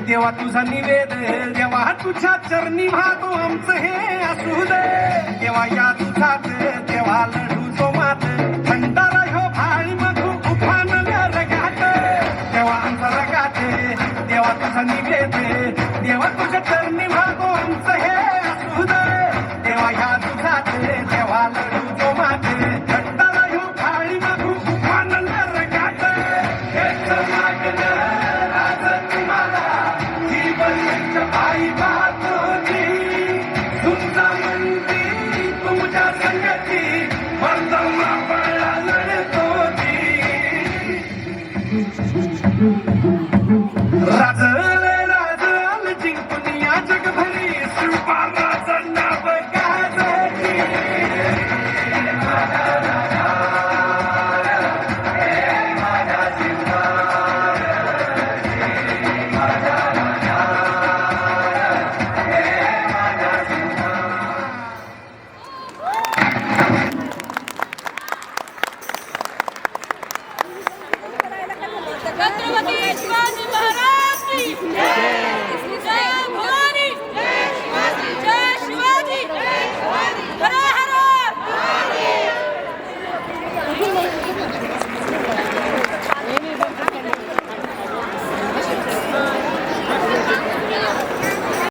देवा तुझा निवेद, देवा तुझ्या चरणी भातो आमचं हे असू दे. देवा या तुझाच देवा लढू जो मात, भंडारा ह्यो भाळी मधू उभान रगात. देवा आमचा रगात, देवा तुझा निवेद, देवा तुझ्या चरणी भातो आमचं हे असू दे. देवा या तुझाच देवा लढू जो मात, भंडारा ह्यो भाळी मधू उभान रगात. हेच मागणं राज तुम्हाला आई बातोजी, तुमचा मंदी तुमच्या संगती मर्दमा पळा लढतोजी. राजले राजल जिंकून या जगभरी शिवपालाचं नाव गाजली. छत्रपती शिवाजी महाराज की जय.